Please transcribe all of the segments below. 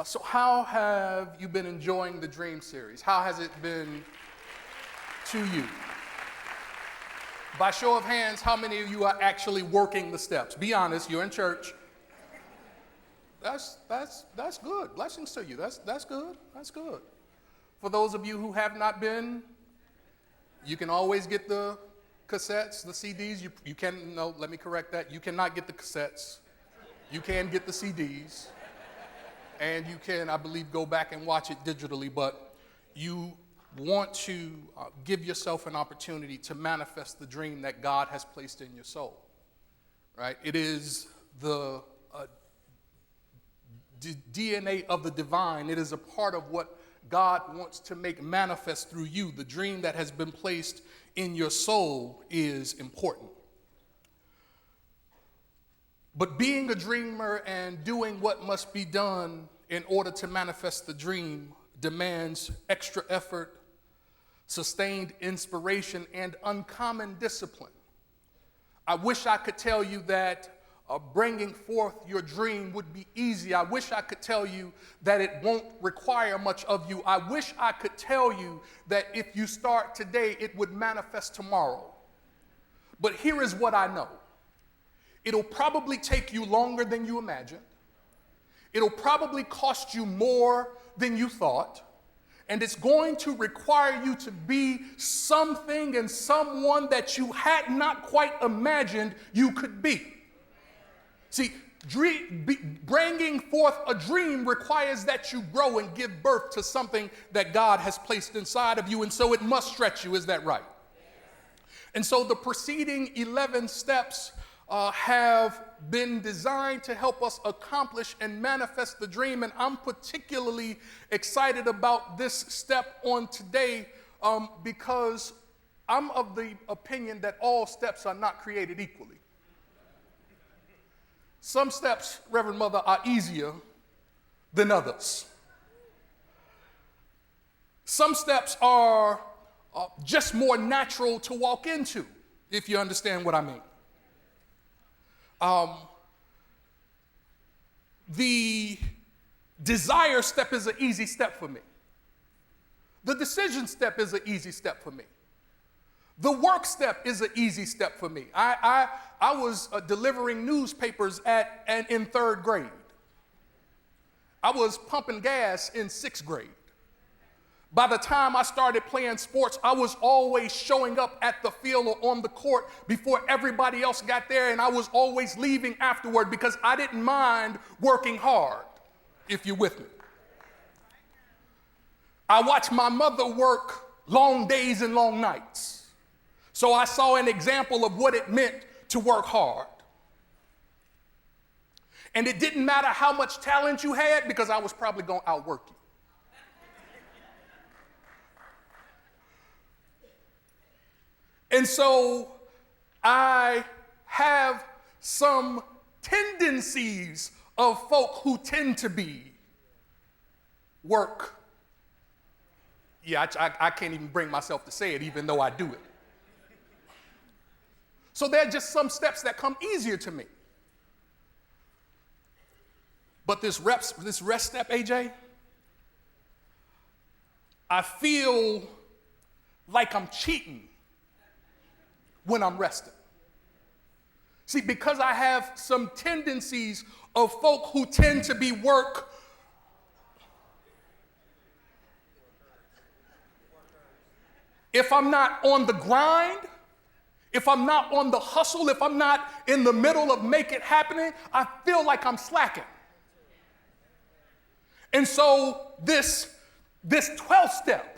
So how have you been enjoying the Dream series? How has it been to you? By show of hands, how many of you are actually working the steps? Be honest, you're in church. That's good. Blessings to you. That's good. That's good. For those of you who have not been, you can always get the cassettes, the CDs. You can, no, let me correct that. You cannot get the cassettes. You can get the CDs. And you can, I believe, go back and watch it digitally, but you want to give yourself an opportunity to manifest the dream that God has placed in your soul, right? It is the DNA of the divine. It is a part of what God wants to make manifest through you. The dream that has been placed in your soul is important. But being a dreamer and doing what must be done in order to manifest the dream demands extra effort, sustained inspiration, and uncommon discipline. I wish I could tell you that bringing forth your dream would be easy. I wish I could tell you that it won't require much of you. I wish I could tell you that if you start today, it would manifest tomorrow. But here is what I know. It'll probably take you longer than you imagined. It'll probably cost you more than you thought. And it's going to require you to be something and someone that you had not quite imagined you could be. See, bringing forth a dream requires that you grow and give birth to something that God has placed inside of you, and so it must stretch you. Is that right? And so the preceding 11 steps have been designed to help us accomplish and manifest the dream. And I'm particularly excited about this step on today because I'm of the opinion that all steps are not created equally. Some steps, Reverend Mother, are easier than others. Some steps are just more natural to walk into, if you understand what I mean. The desire step is an easy step for me. The decision step is an easy step for me. The work step is an easy step for me. I was delivering newspapers in third grade. I was pumping gas in sixth grade. By the time I started playing sports, I was always showing up at the field or on the court before everybody else got there, and I was always leaving afterward because I didn't mind working hard, if you're with me. I watched my mother work long days and long nights, so I saw an example of what it meant to work hard. And it didn't matter how much talent you had because I was probably going to outwork you. And so I have some tendencies of folk who tend to be work. Yeah, I can't even bring myself to say it, even though I do it. So there are just some steps that come easier to me. But this rest step, AJ, I feel like I'm cheating when I'm resting. See, because I have some tendencies of folk who tend to be work. If I'm not on the grind, if I'm not on the hustle, if I'm not in the middle of make it happening, I feel like I'm slacking. And so this 12th step,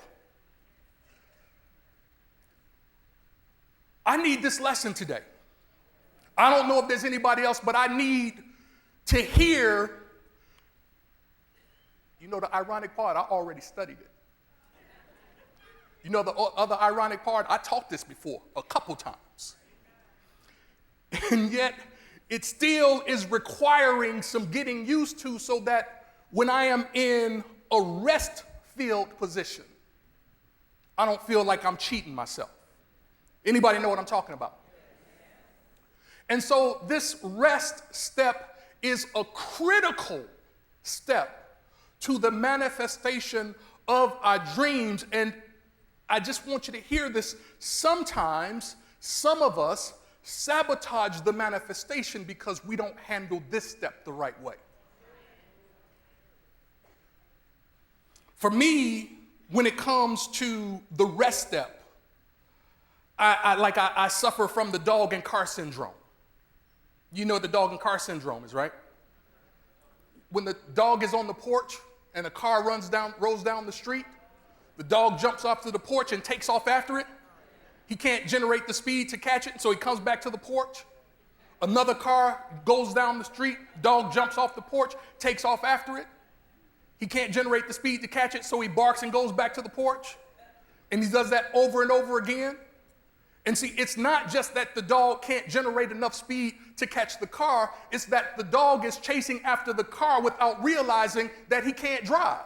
I need this lesson today. I don't know if there's anybody else, but I need to hear, you know the ironic part, I already studied it. You know the other ironic part, I taught this before a couple times. And yet it still is requiring some getting used to so that when I am in a rest-filled position, I don't feel like I'm cheating myself. Anybody know what I'm talking about? And so this rest step is a critical step to the manifestation of our dreams. And I just want you to hear this. Sometimes some of us sabotage the manifestation because we don't handle this step the right way. For me, when it comes to the rest step, I suffer from the dog and car syndrome. You know what the dog and car syndrome is, right? When the dog is on the porch and a car rolls down the street, the dog jumps off to the porch and takes off after it. He can't generate the speed to catch it, so he comes back to the porch. Another car goes down the street, dog jumps off the porch, takes off after it. He can't generate the speed to catch it, so he barks and goes back to the porch. And he does that over and over again. And see, it's not just that the dog can't generate enough speed to catch the car, it's that the dog is chasing after the car without realizing that he can't drive.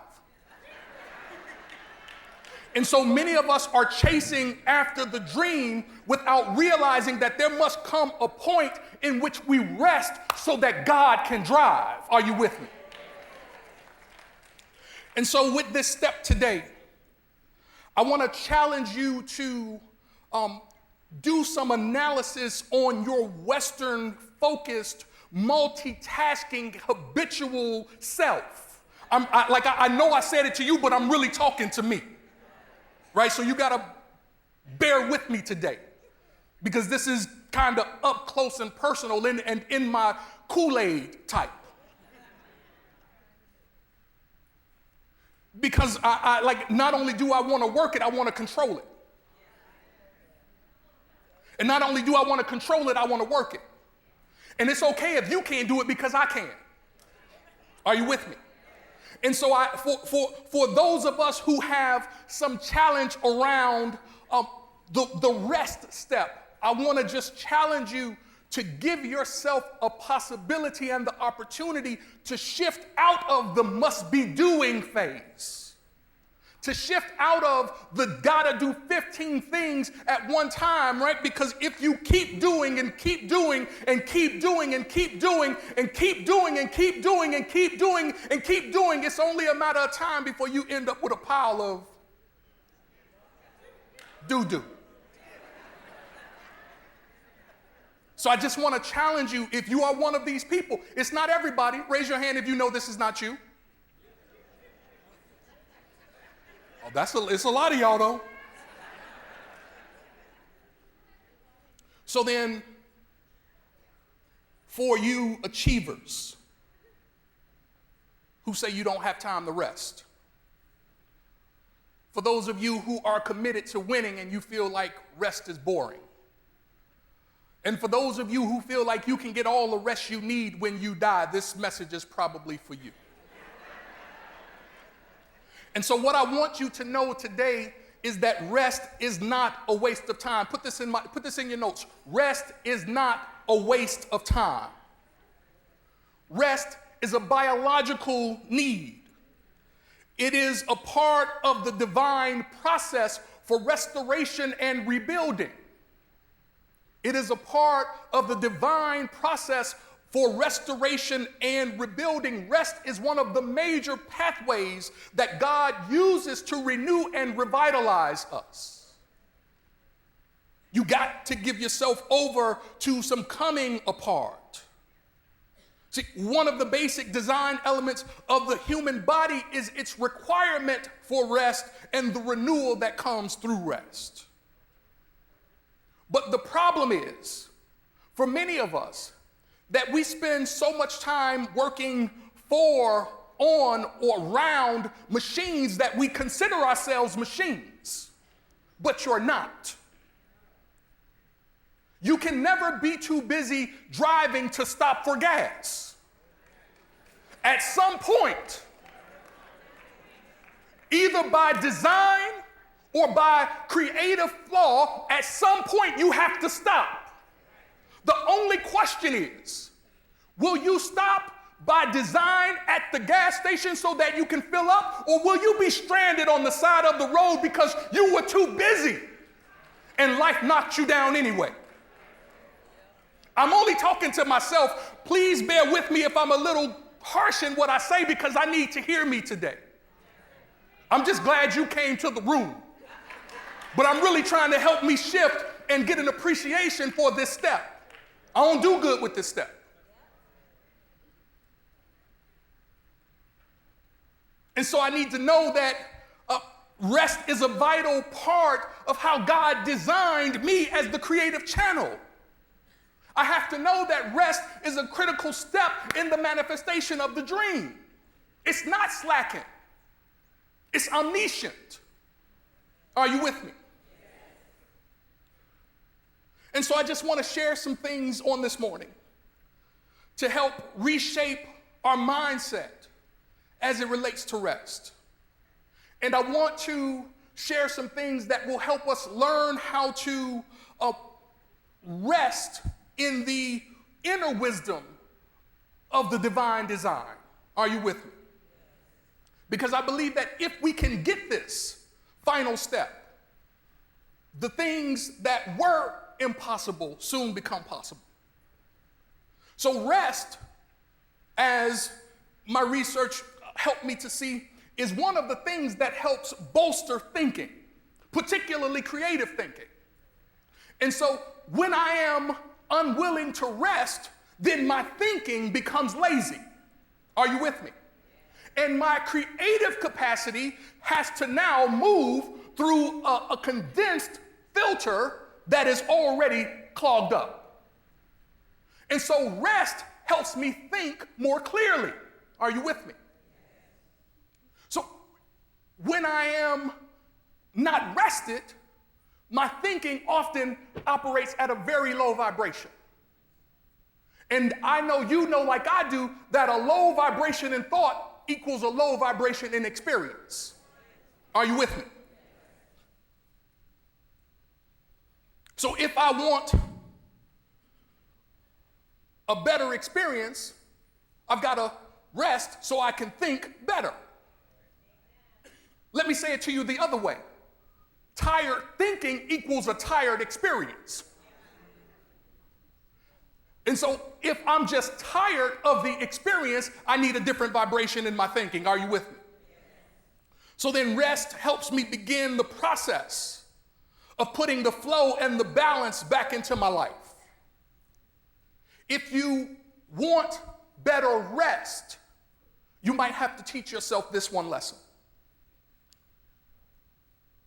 And so many of us are chasing after the dream without realizing that there must come a point in which we rest so that God can drive. Are you with me? And so with this step today, I want to challenge you to do some analysis on your Western-focused, multitasking, habitual self. I know I said it to you, but I'm really talking to me. Right? So you got to bear with me today because this is kind of up close and personal and in my Kool-Aid type. Because I not only do I want to work it, I want to control it. And not only do I want to control it, I want to work it. And it's okay if you can't do it because I can. Are you with me? And so for those of us who have some challenge around the rest step, I want to just challenge you to give yourself a possibility and the opportunity to shift out of the must be doing phase. To shift out of the gotta do 15 things at one time, right? Because if you keep doing and keep doing and keep doing and keep doing and keep doing and keep doing and keep doing and keep doing, it's only a matter of time before you end up with a pile of doo-doo. So I just want to challenge you, if you are one of these people, it's not everybody. Raise your hand if you know this is not you. Oh, it's a lot of y'all, though. So then, for you achievers who say you don't have time to rest, for those of you who are committed to winning and you feel like rest is boring, and for those of you who feel like you can get all the rest you need when you die, this message is probably for you. And so what I want you to know today is that rest is not a waste of time. Put this in your notes. Rest is not a waste of time. Rest is a biological need. It is a part of the divine process for restoration and rebuilding. It is a part of the divine process for restoration and rebuilding. Rest is one of the major pathways that God uses to renew and revitalize us. You got to give yourself over to some coming apart. See, one of the basic design elements of the human body is its requirement for rest and the renewal that comes through rest. But the problem is, for many of us, that we spend so much time working for, on, or around machines that we consider ourselves machines, but you're not. You can never be too busy driving to stop for gas. At some point, either by design or by creative flaw, at some point you have to stop. The only question is, will you stop by design at the gas station so that you can fill up, or will you be stranded on the side of the road because you were too busy and life knocked you down anyway? I'm only talking to myself. Please bear with me if I'm a little harsh in what I say because I need to hear me today. I'm just glad you came to the room. But I'm really trying to help me shift and get an appreciation for this step. I don't do good with this step. And so I need to know that rest is a vital part of how God designed me as the creative channel. I have to know that rest is a critical step in the manifestation of the dream. It's not slacking. It's omniscient. Are you with me? And so I just want to share some things on this morning to help reshape our mindset as it relates to rest. And I want to share some things that will help us learn how to rest in the inner wisdom of the divine design. Are you with me? Because I believe that if we can get this final step, the things that were impossible soon become possible. So rest, as my research helped me to see, is one of the things that helps bolster thinking, particularly creative thinking. And so when I am unwilling to rest, then my thinking becomes lazy. Are you with me? And my creative capacity has to now move through a condensed filter that is already clogged up. And so rest helps me think more clearly. Are you with me? So when I am not rested, my thinking often operates at a very low vibration. And I know you know, like I do, that a low vibration in thought equals a low vibration in experience. Are you with me? So if I want a better experience, I've got to rest so I can think better. Let me say it to you the other way. Tired thinking equals a tired experience. And so if I'm just tired of the experience, I need a different vibration in my thinking. Are you with me? So then rest helps me begin the process of putting the flow and the balance back into my life. If you want better rest, you might have to teach yourself this one lesson.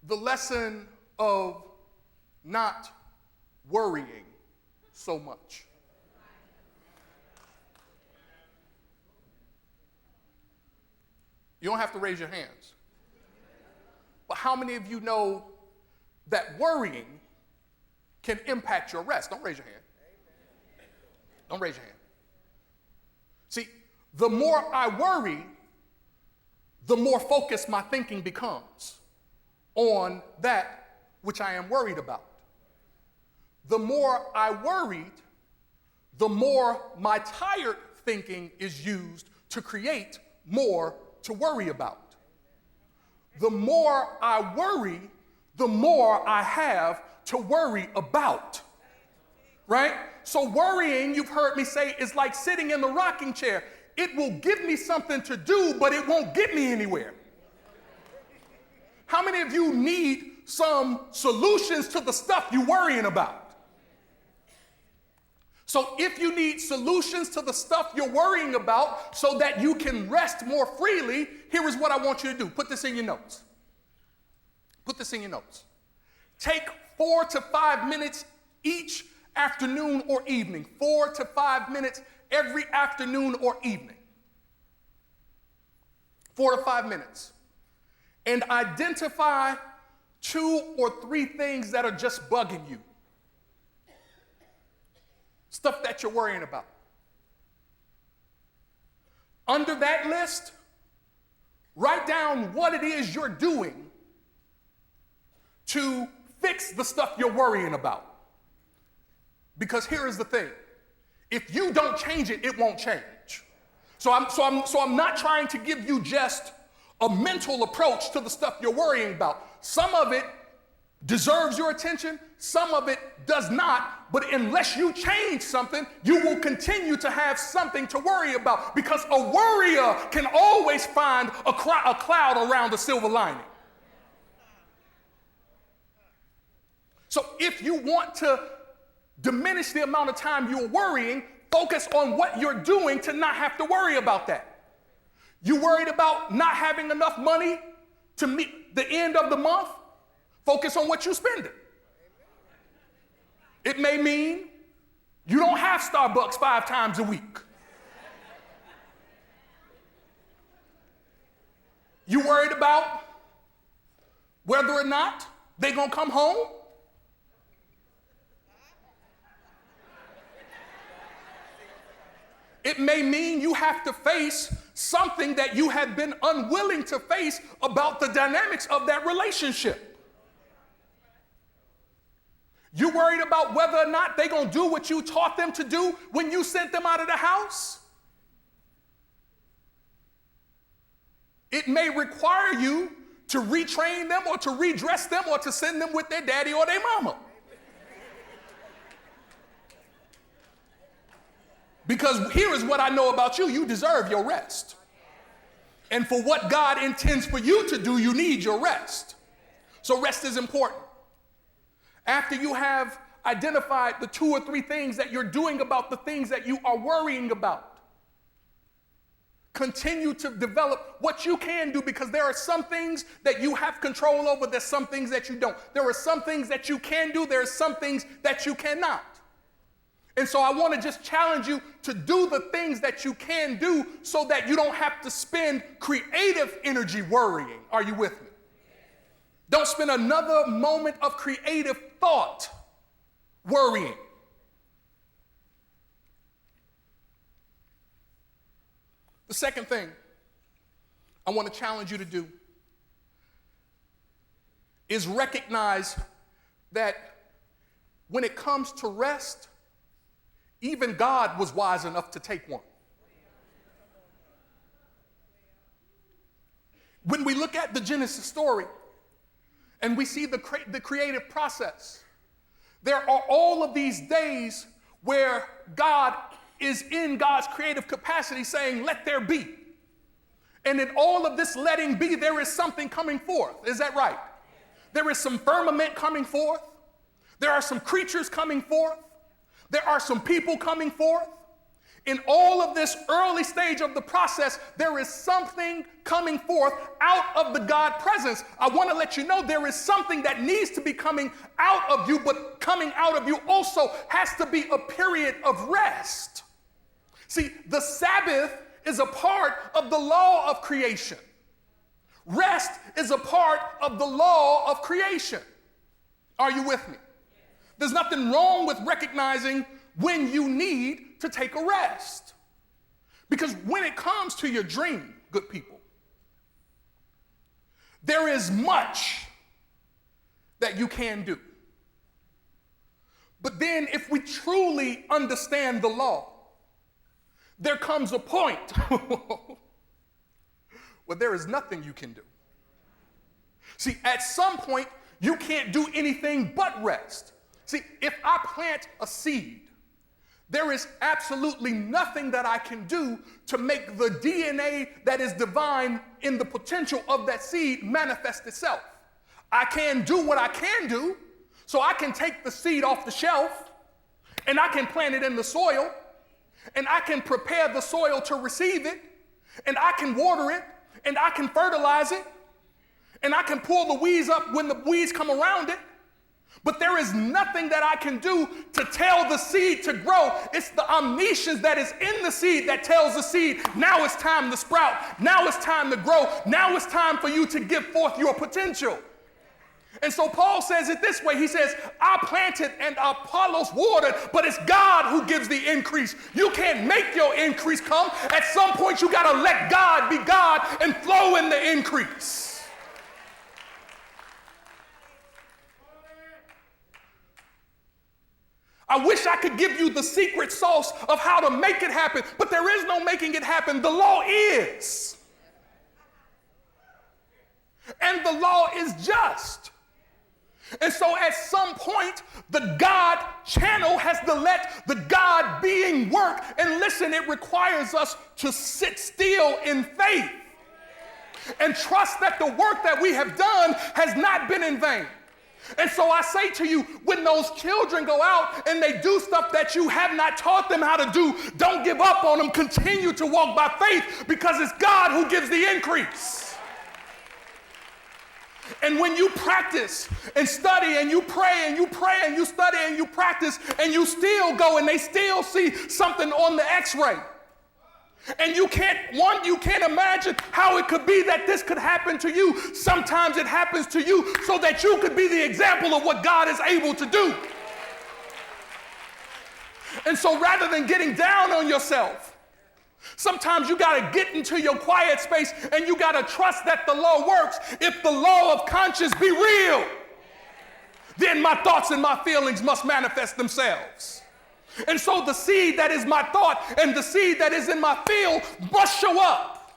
The lesson of not worrying so much. You don't have to raise your hands. But how many of you know that worrying can impact your rest? Don't raise your hand. Don't raise your hand. See, the more I worry, the more focused my thinking becomes on that which I am worried about. The more I worried, the more my tired thinking is used to create more to worry about. The more I worry, the more I have to worry about. Right? So worrying, you've heard me say, is like sitting in the rocking chair. It will give me something to do, but it won't get me anywhere. How many of you need some solutions to the stuff you're worrying about? So if you need solutions to the stuff you're worrying about so that you can rest more freely, here is what I want you to do. Put this in your notes. Put this in your notes. Take 4 to 5 minutes each afternoon or evening. 4 to 5 minutes every afternoon or evening. 4 to 5 minutes. And identify 2 or 3 things that are just bugging you. Stuff that you're worrying about. Under that list, write down what it is you're doing to fix the stuff you're worrying about. Because here is the thing. If you don't change it, it won't change. So I'm not trying to give you just a mental approach to the stuff you're worrying about. Some of it deserves your attention, some of it does not. But unless you change something, you will continue to have something to worry about, because a worrier can always find a cloud around a silver lining. So if you want to diminish the amount of time you're worrying, focus on what you're doing to not have to worry about that. You worried about not having enough money to meet the end of the month? Focus on what you're spending. It may mean you don't have Starbucks 5 times a week. You worried about whether or not they're going to come home? It may mean you have to face something that you have been unwilling to face about the dynamics of that relationship. You worried about whether or not they're going to do what you taught them to do when you sent them out of the house? It may require you to retrain them or to redress them or to send them with their daddy or their mama. Because here is what I know about you. You deserve your rest. And for what God intends for you to do, you need your rest. So rest is important. After you have identified the 2 or 3 things that you're doing about the things that you are worrying about, continue to develop what you can do, because there are some things that you have control over. There's some things that you don't. There are some things that you can do. There are some things that you cannot. And so I want to just challenge you to do the things that you can do so that you don't have to spend creative energy worrying. Are you with me? Don't spend another moment of creative thought worrying. The second thing I want to challenge you to do is recognize that when it comes to rest, even God was wise enough to take one. When we look at the Genesis story and we see the creative process, there are all of these days where God is in God's creative capacity saying, let there be. And in all of this letting be, there is something coming forth. Is that right? There is some firmament coming forth. There are some creatures coming forth. There are some people coming forth. In all of this early stage of the process, there is something coming forth out of the God presence. I want to let you know there is something that needs to be coming out of you, but coming out of you also has to be a period of rest. See, the Sabbath is a part of the law of creation. Rest is a part of the law of creation. Are you with me? There's nothing wrong with recognizing when you need to take a rest. Because when it comes to your dream, good people, there is much that you can do. But then if we truly understand the law, there comes a point where there is nothing you can do. See, at some point, you can't do anything but rest. See, if I plant a seed, there is absolutely nothing that I can do to make the DNA that is divine in the potential of that seed manifest itself. I can do what I can do, so I can take the seed off the shelf, and I can plant it in the soil, and I can prepare the soil to receive it, and I can water it, and I can fertilize it, and I can pull the weeds up when the weeds come around it. But there is nothing that I can do to tell the seed to grow. It's the omniscience that is in the seed that tells the seed, now it's time to sprout. Now it's time to grow. Now it's time for you to give forth your potential. And so Paul says it this way. He says, I planted and Apollos watered, but it's God who gives the increase. You can't make your increase come. At some point, you got to let God be God and flow in the increase. I wish I could give you the secret sauce of how to make it happen, but there is no making it happen. The law is. And the law is just. And so at some point, the God channel has to let the God being work. And listen, it requires us to sit still in faith and trust that the work that we have done has not been in vain. And so I say to you, when those children go out and they do stuff that you have not taught them how to do, don't give up on them. Continue to walk by faith, because it's God who gives the increase. And when you practice and study and you pray and you pray and you study and you practice and you still go and they still see something on the X-ray, and you can't imagine how it could be that this could happen to you. Sometimes it happens to you so that you could be the example of what God is able to do. And so rather than getting down on yourself, sometimes you got to get into your quiet space and you got to trust that the law works. If the law of conscience be real, then my thoughts and my feelings must manifest themselves. And so the seed that is my thought and the seed that is in my field must show up.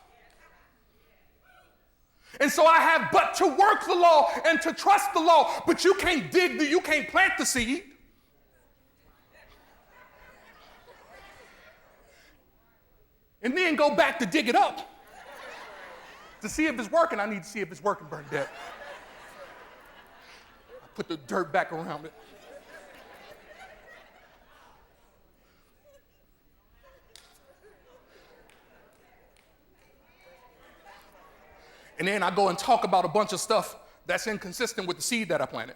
And so I have but to work the law and to trust the law. But you can't you can't plant the seed. And then go back to dig it up to see if it's working. I need to see if it's working, Bernadette. I put the dirt back around it. And then I go and talk about a bunch of stuff that's inconsistent with the seed that I planted.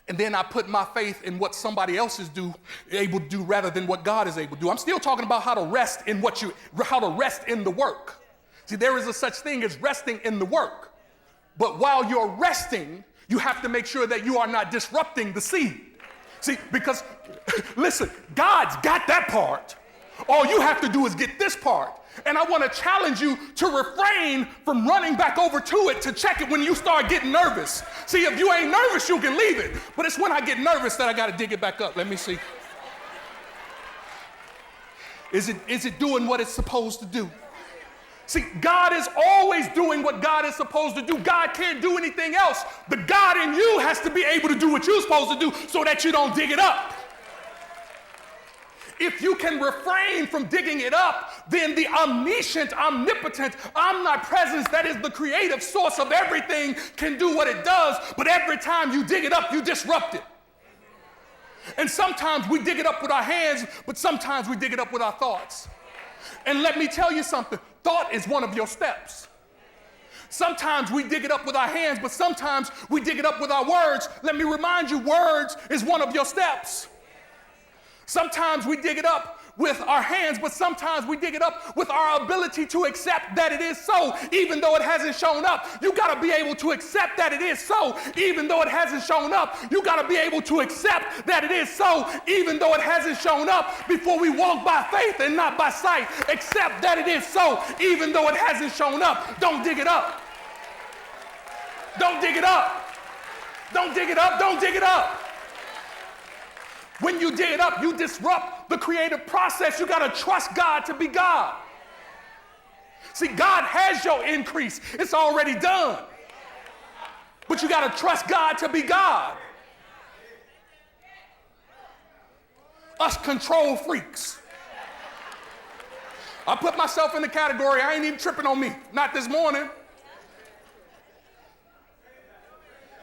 And then I put my faith in what somebody else is able to do rather than what God is able to do. I'm still talking about how to rest in how to rest in the work. See, there is a such thing as resting in the work. But while you're resting, you have to make sure that you are not disrupting the seed. See, because listen, God's got that part. All you have to do is get this part. And I want to challenge you to refrain from running back over to it to check it when you start getting nervous. See, if you ain't nervous, you can leave it. But it's when I get nervous that I got to dig it back up. Let me see. Is it doing what it's supposed to do? See, God is always doing what God is supposed to do. God can't do anything else. The God in you has to be able to do what you're supposed to do so that you don't dig it up. If you can refrain from digging it up, then the omniscient, omnipotent, omnipresence that is the creative source of everything can do what it does. But every time you dig it up, you disrupt it. And sometimes we dig it up with our hands, but sometimes we dig it up with our thoughts. And let me tell you something, thought is one of your steps. Sometimes we dig it up with our hands, but sometimes we dig it up with our words. Let me remind you, words is one of your steps. Sometimes we dig it up with our hands, but sometimes we dig it up with our ability to accept that it is so, even though it hasn't shown up. You got to be able to accept that it is so, even though it hasn't shown up. You got to be able to accept that it is so, even though it hasn't shown up, before we walk by faith and not by sight. Accept that it is so, even though it hasn't shown up. Don't dig it up. Don't dig it up. Don't dig it up. Don't dig it up. When you dig it up, you disrupt the creative process. You got to trust God to be God. See, God has your increase. It's already done. But you got to trust God to be God. Us control freaks. I put myself in the category, I ain't even tripping on me. Not this morning.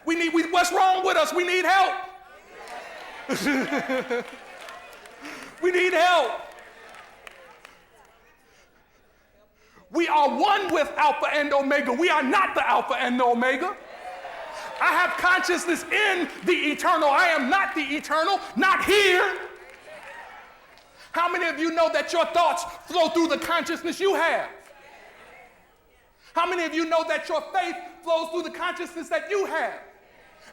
What's wrong with us? We need help. We need help. We are one with Alpha and Omega. We are not the Alpha and the Omega. I have consciousness in the eternal. I am not the eternal, not here. How many of you know that your thoughts flow through the consciousness you have? How many of you know that your faith flows through the consciousness that you have?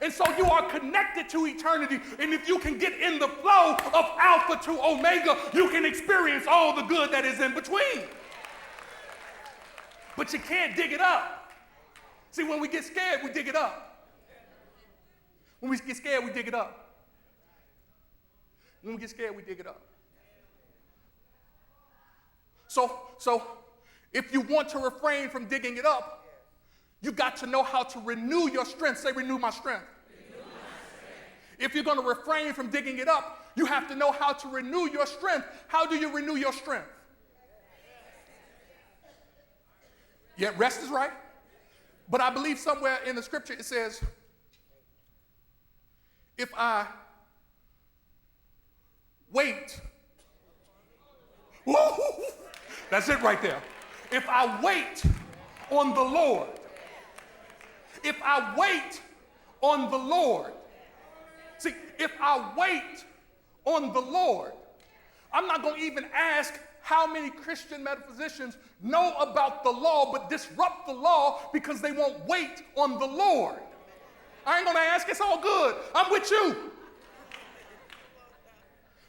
And so you are connected to eternity. And if you can get in the flow of Alpha to Omega, you can experience all the good that is in between. But you can't dig it up. See, when we get scared, we dig it up. When we get scared, we dig it up. When we get scared, we dig it up. So if you want to refrain from digging it up, You got to know how to renew your strength. Say, renew my strength. If you're going to refrain from digging it up, you have to know how to renew your strength. How do you renew your strength? Yeah, rest is right. But I believe somewhere in the scripture it says, if I wait, woo, that's it right there. If I wait on the Lord, if I wait on the Lord, see, if I wait on the Lord, I'm not going to even ask how many Christian metaphysicians know about the law but disrupt the law because they won't wait on the Lord. I ain't going to ask. It's all good. I'm with you.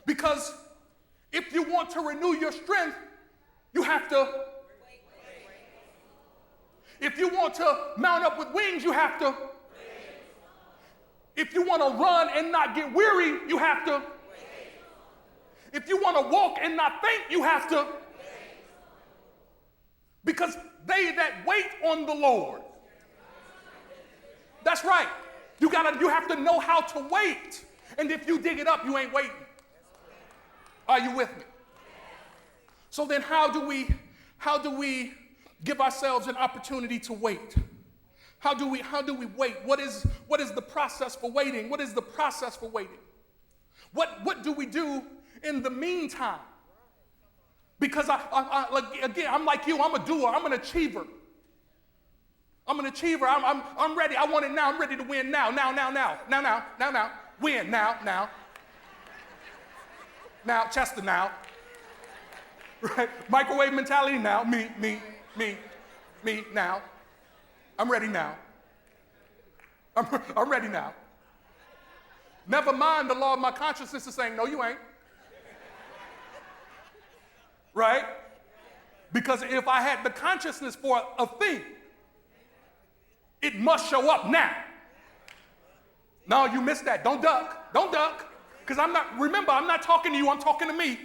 Because if you want to renew your strength, you have to. If you want to mount up with wings, you have to. If you want to run and not get weary, you have to. If you want to walk and not faint, you have to. Because they that wait on the Lord. That's right. You have to know how to wait. And if you dig it up, you ain't waiting. Are you with me? So then how do we give ourselves an opportunity to wait? How do we wait? What is the process for waiting? What is the process for waiting? What do we do in the meantime? Because I'm like you, I'm a doer, I'm an achiever. I'm an achiever. I'm ready. I want it now. I'm ready to win now. Win now. Now, Chester now. Right? Microwave mentality now. Me now. I'm ready now. I'm ready now. Never mind the law of my consciousness is saying, no, you ain't. Right? Because if I had the consciousness for a thing, it must show up now. No, you missed that. Don't duck. Because I'm not talking to you, I'm talking to me.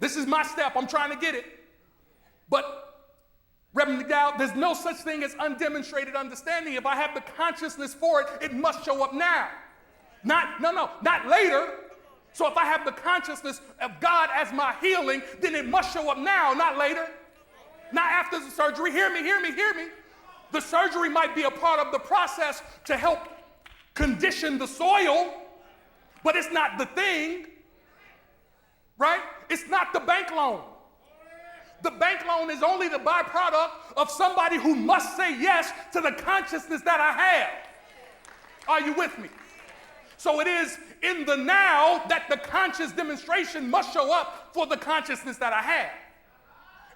This is my step. I'm trying to get it. But, Reverend McDowell, there's no such thing as undemonstrated understanding. If I have the consciousness for it, it must show up now. Not later. So if I have the consciousness of God as my healing, then it must show up now, not later. Not after the surgery. Hear me. The surgery might be a part of the process to help condition the soil, but it's not the thing, right? It's not the bank loan. The bank loan is only the byproduct of somebody who must say yes to the consciousness that I have. Are you with me? So it is in the now that the conscious demonstration must show up for the consciousness that I have.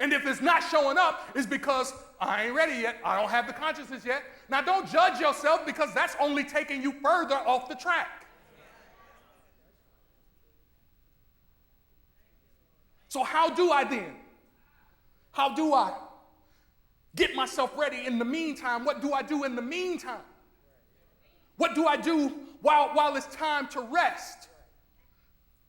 And if it's not showing up, it's because I ain't ready yet. I don't have the consciousness yet. Now, don't judge yourself because that's only taking you further off the track. So how do I get myself ready in the meantime? What do I do in the meantime? What do I do while it's time to rest?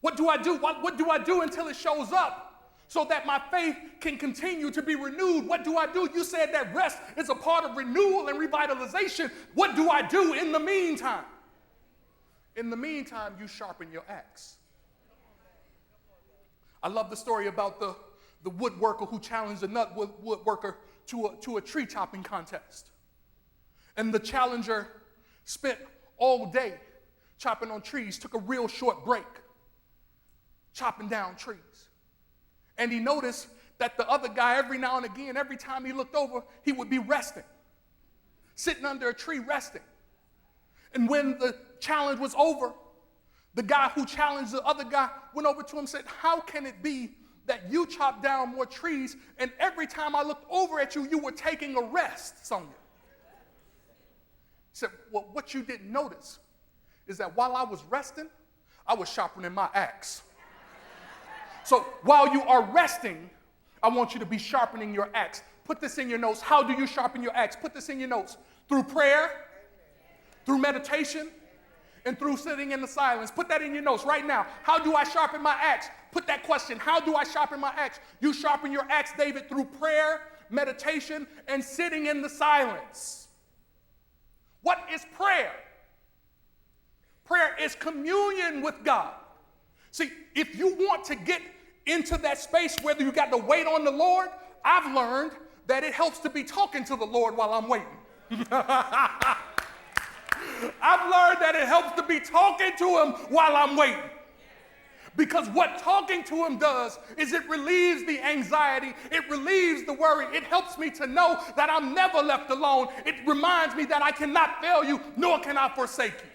What do I do? What do I do until it shows up so that my faith can continue to be renewed? What do I do? You said that rest is a part of renewal and revitalization. What do I do in the meantime? In the meantime, you sharpen your axe. I love the story about the woodworker who challenged another woodworker to a tree chopping contest. And the challenger spent all day chopping on trees, took a real short break, chopping down trees. And he noticed that the other guy, every now and again, every time he looked over, he would be resting, sitting under a tree resting. And when the challenge was over, the guy who challenged the other guy went over to him and said, how can it be that you chop down more trees and every time I looked over at you, you were taking a rest, Sonia? He said, well, what you didn't notice is that while I was resting, I was sharpening my axe. So while you are resting, I want you to be sharpening your axe. Put this in your notes. How do you sharpen your axe? Put this in your notes. Through prayer, through meditation, and through sitting in the silence. Put that in your notes right now. How do I sharpen my axe? Put that question. How do I sharpen my axe? You sharpen your axe, David, through prayer, meditation, and sitting in the silence. What is prayer? Prayer is communion with God. See, if you want to get into that space, whether you got to wait on the Lord, I've learned that it helps to be talking to the Lord while I'm waiting. I've learned that it helps to be talking to him while I'm waiting. Because what talking to him does is it relieves the anxiety, it relieves the worry, it helps me to know that I'm never left alone. It reminds me that I cannot fail you, nor can I forsake you.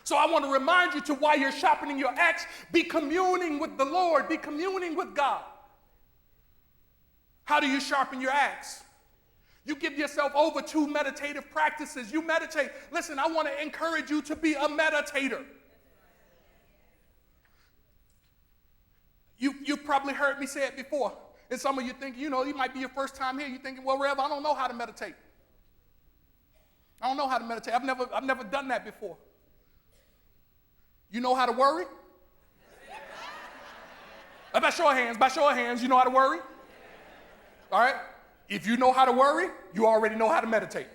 So I want to remind you to, while you're sharpening your axe, be communing with the Lord, be communing with God. How do you sharpen your axe? You give yourself over to meditative practices. You meditate. Listen, I want to encourage you to be a meditator. You've probably heard me say it before. And some of you think, it might be your first time here. You're thinking, well, Rev, I don't know how to meditate. I don't know how to meditate. I've never done that before. You know how to worry? By show of hands, you know how to worry? All right? If you know how to worry, you already know how to meditate.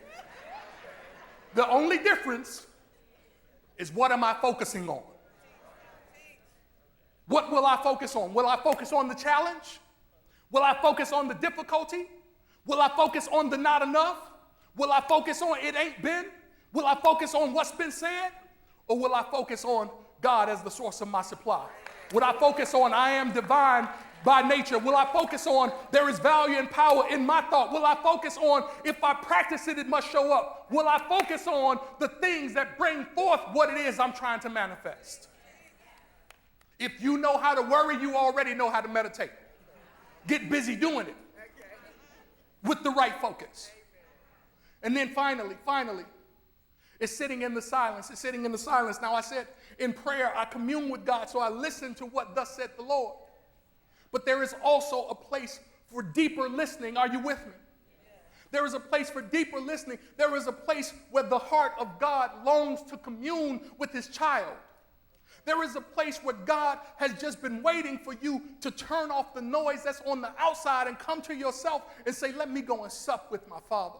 The only difference is, what am I focusing on? What will I focus on? Will I focus on the challenge? Will I focus on the difficulty? Will I focus on the not enough? Will I focus on it ain't been? Will I focus on what's been said? Or will I focus on God as the source of my supply? Will I focus on I am divine by nature? Will I focus on there is value and power in my thought? Will I focus on if I practice it, it must show up? Will I focus on the things that bring forth what it is I'm trying to manifest? If you know how to worry, you already know how to meditate. Get busy doing it with the right focus. And then finally, it's sitting in the silence. It's sitting in the silence. Now, I said in prayer, I commune with God, so I listen to what thus said the Lord. But there is also a place for deeper listening. Are you with me? There is a place for deeper listening. There is a place where the heart of God longs to commune with his child. There is a place where God has just been waiting for you to turn off the noise that's on the outside and come to yourself and say, let me go and sup with my Father.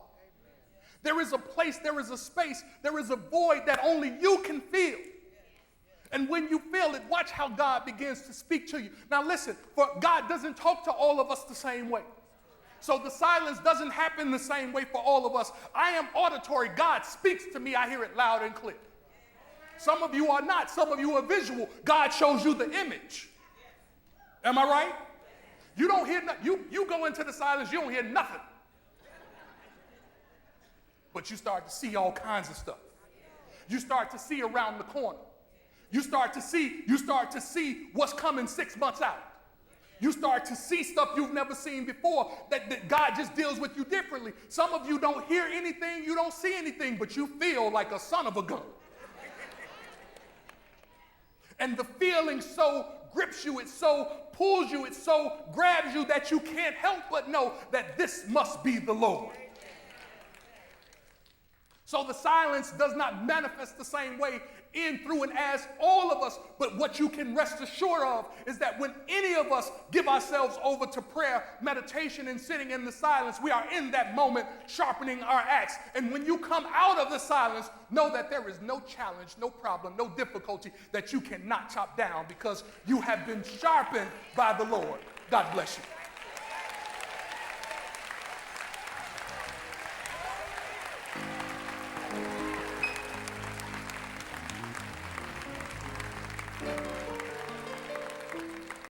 There is a place, there is a space, there is a void that only you can feel. And when you feel it, watch how God begins to speak to you. Now listen, for God doesn't talk to all of us the same way. So the silence doesn't happen the same way for all of us. I am auditory. God speaks to me. I hear it loud and clear. Some of you are not. Some of you are visual. God shows you the image. Am I right? You don't hear nothing. You go into the silence, you don't hear nothing. But you start to see all kinds of stuff. You start to see around the corner. You start to see what's coming 6 months out. You start to see stuff you've never seen before, that God just deals with you differently. Some of you don't hear anything, you don't see anything, but you feel like a son of a gun. And the feeling so grips you, it so pulls you, it so grabs you that you can't help but know that this must be the Lord. So the silence does not manifest the same way in, through, and as all of us. But what you can rest assured of is that when any of us give ourselves over to prayer, meditation, and sitting in the silence, we are in that moment sharpening our axe. And when you come out of the silence, know that there is no challenge, no problem, no difficulty that you cannot chop down, because you have been sharpened by the Lord. God bless you.